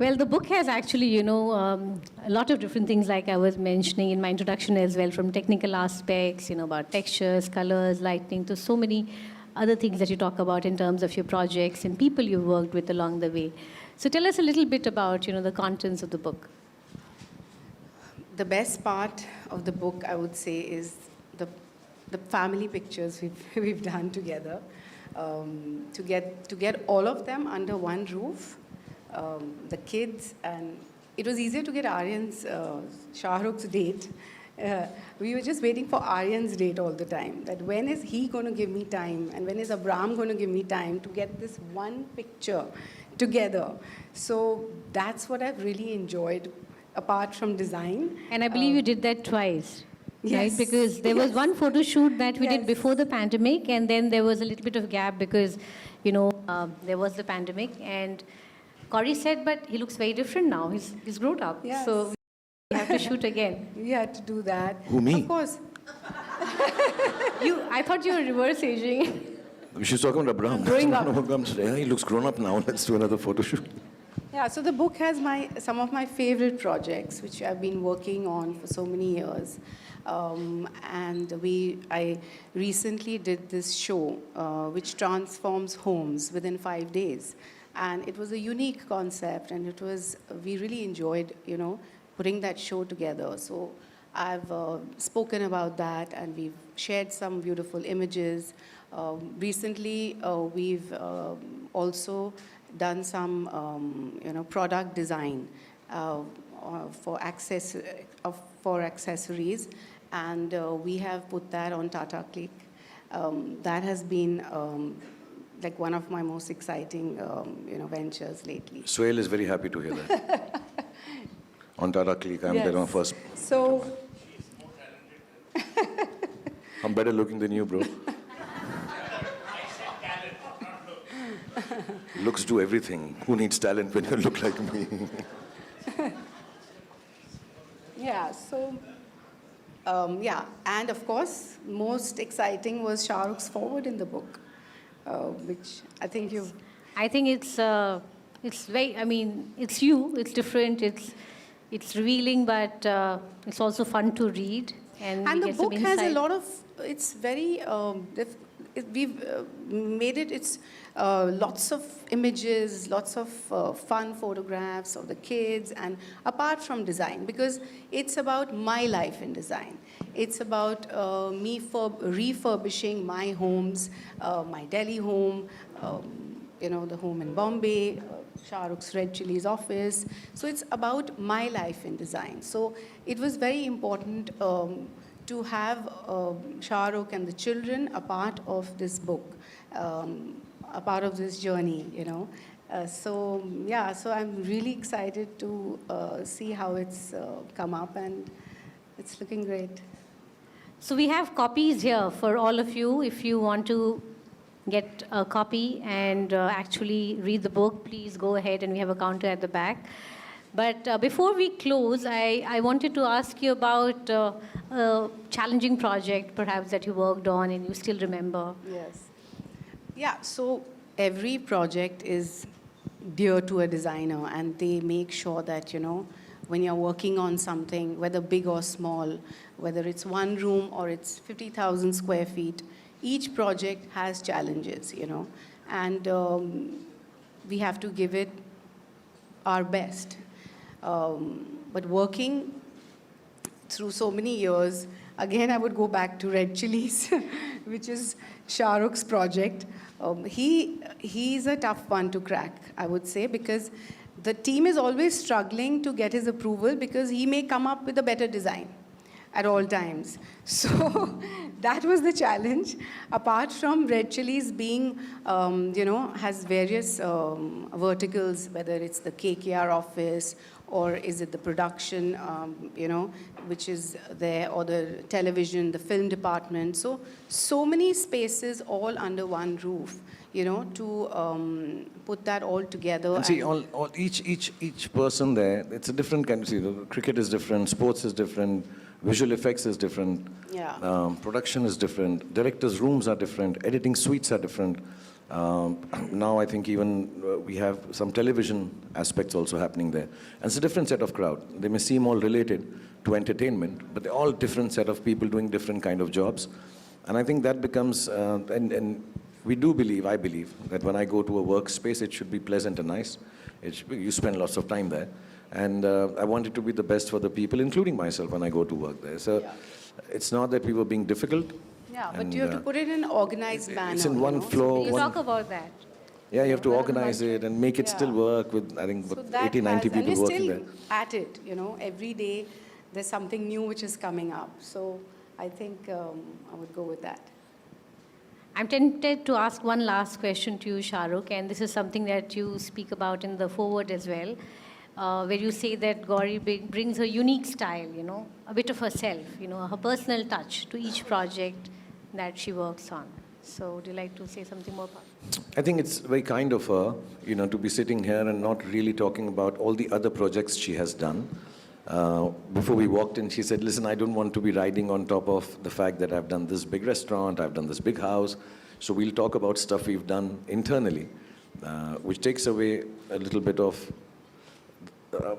Well, the book has actually, a lot of different things like I was mentioning in my introduction as well, from technical aspects, about textures, colors, lighting, to so many other things that you talk about in terms of your projects and people you worked with along the way. So tell us a little bit about, the contents of the book. The best part of the book, I would say, is the family pictures we've done together. To get all of them under one roof, the kids, and it was easier to get Aryan's, Shahrukh's date. We were just waiting for Aryan's date all the time, that when is he going to give me time, and when is Abram going to give me time to get this one picture together. So that's what I've really enjoyed, apart from design. And I believe you did that twice. Yes. Right? Because there was one photo shoot that we Yes. did before the pandemic, and then there was a little bit of gap because, there was the pandemic. And Gauri said, but he looks very different now. He's grown up. Yes. So we have to shoot again. We had to do that. Who, me? Of course. I thought you were reverse aging. She's talking about Abraham. Growing up. Yeah, he looks grown up now. Let's do another photo shoot. Yeah, so the book has some of my favorite projects, which I've been working on for so many years. I recently did this show, which transforms homes within 5 days. And it was a unique concept, and we really enjoyed, putting that show together. So I've spoken about that, and we've shared some beautiful images. Recently, we've also done some, product design for accessories, and we have put that on Tata Click. That has been like one of my most exciting, ventures lately. Suhail is very happy to hear that. On Tata Click, I'm there on first. So, I'm better looking than you, bro. Looks do everything. Who needs talent when you look like me? yeah, so, and of course, most exciting was Shahrukh's forward in the book, which I think you've... I think it's very, it's you, it's different, it's revealing, but it's also fun to read. And the book has a lot of, it's very, we've made it's lots of images, lots of fun photographs of the kids, and apart from design, because it's about my life in design. It's about me refurbishing my homes, my Delhi home, the home in Bombay, Shahrukh's Red Chili's office. So it's about my life in design. So it was very important to have Shahrukh and the children a part of this book, a part of this journey, So I'm really excited to see how it's come up, and it's looking great. So we have copies here for all of you. If you want to get a copy and actually read the book, please go ahead, and we have a counter at the back. But before we close, I wanted to ask you about a challenging project, perhaps, that you worked on and you still remember. Yes. Yeah, so every project is dear to a designer, and they make sure that, when you're working on something, whether big or small, whether it's one room or it's 50,000 square feet, each project has challenges, and we have to give it our best. But working through so many years, again, I would go back to Red Chili's, which is Shahrukh's project. He's a tough one to crack, I would say, because the team is always struggling to get his approval, because he may come up with a better design at all times. So that was the challenge. Apart from Red Chili's being, has various verticals, whether it's the KKR office, or is it the production, which is there, or the television, the film department. So many spaces all under one roof, to put that all together. And see, each person there, it's a different kind of, cricket is different, sports is different, visual effects is different, yeah. Production is different, directors' rooms are different, editing suites are different. Now I think even we have some television aspects also happening there. And it's a different set of crowd. They may seem all related to entertainment, but they're all different set of people doing different kind of jobs. And I think that becomes, and we do believe, I believe, that when I go to a workspace, it should be pleasant and nice. You spend lots of time there. And I want it to be the best for the people, including myself, when I go to work there. So it's not that we were being difficult. Yeah, but you have to put it in an organized manner. It's in one flow. You talk about that. Yeah, you have to organize it and make it still work with, I think, 80, 90 people working there. And we're still at it, every day there's something new which is coming up. So I think I would go with that. I'm tempted to ask one last question to you, Shahrukh, and this is something that you speak about in the foreword as well, where you say that Gauri brings her unique style, a bit of herself, her personal touch to each project that she works on. So would you like to say something more about it? I think it's very kind of her, to be sitting here and not really talking about all the other projects she has done. Before we walked in, she said, listen, I don't want to be riding on top of the fact that I've done this big restaurant, I've done this big house. So we'll talk about stuff we've done internally, which takes away a little bit of,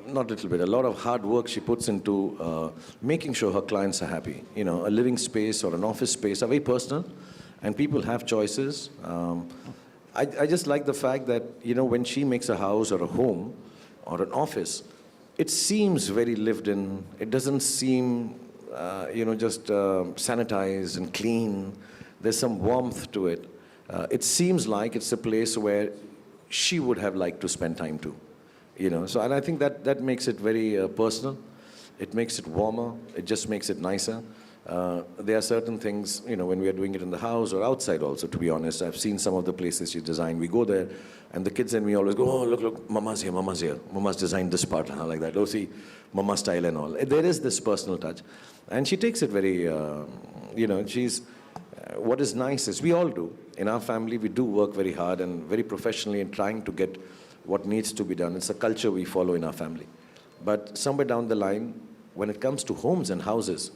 not a little bit, a lot of hard work she puts into making sure her clients are happy. A living space or an office space are very personal, and people have choices. I just like the fact that, when she makes a house or a home or an office, it seems very lived in. It doesn't seem, just sanitized and clean. There's some warmth to it. It seems like it's a place where she would have liked to spend time too. So, and I think that makes it very personal. It makes it warmer. It just makes it nicer. There are certain things, when we are doing it in the house or outside also, to be honest. I've seen some of the places she designed. We go there, and the kids and me always go, oh, look, Mama's here, Mama's here. Mama's designed this part, like that. Oh, see, Mama style and all. There is this personal touch. And she takes it very, what is nice is, we all do. In our family, we do work very hard and very professionally in trying to get what needs to be done. It's a culture we follow in our family. But somewhere down the line, when it comes to homes and houses,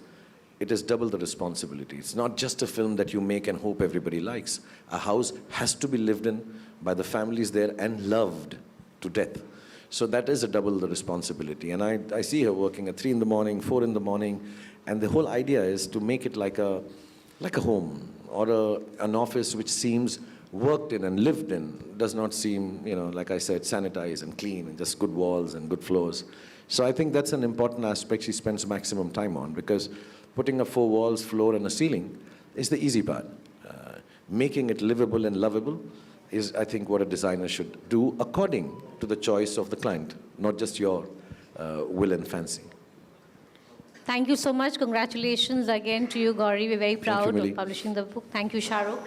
it is double the responsibility. It's not just a film that you make and hope everybody likes. A house has to be lived in by the families there and loved to death. So that is a double the responsibility. And I see her working at 3 in the morning, 4 in the morning, and the whole idea is to make it like a home or an office which seems worked in and lived in, does not seem, like I said, sanitized and clean and just good walls and good floors. So I think that's an important aspect she spends maximum time on, because putting up 4 walls, floor and a ceiling is the easy part. Making it livable and lovable is, I think, what a designer should do according to the choice of the client, not just your will and fancy. Thank you so much. Congratulations again to you, Gauri. We're very proud Millie. of publishing the book. Thank you, Shahrukh.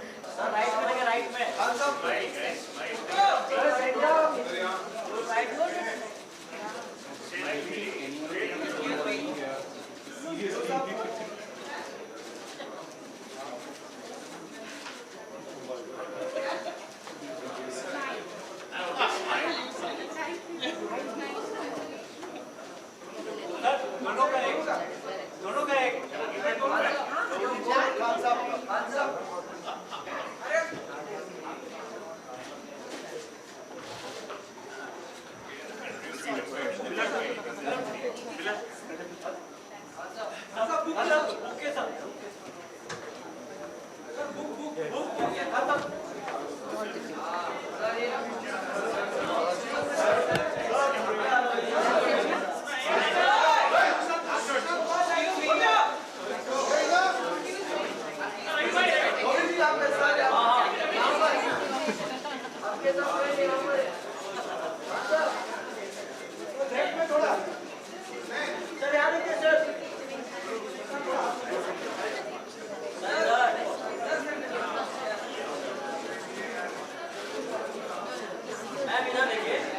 Ma'am इधर देखिए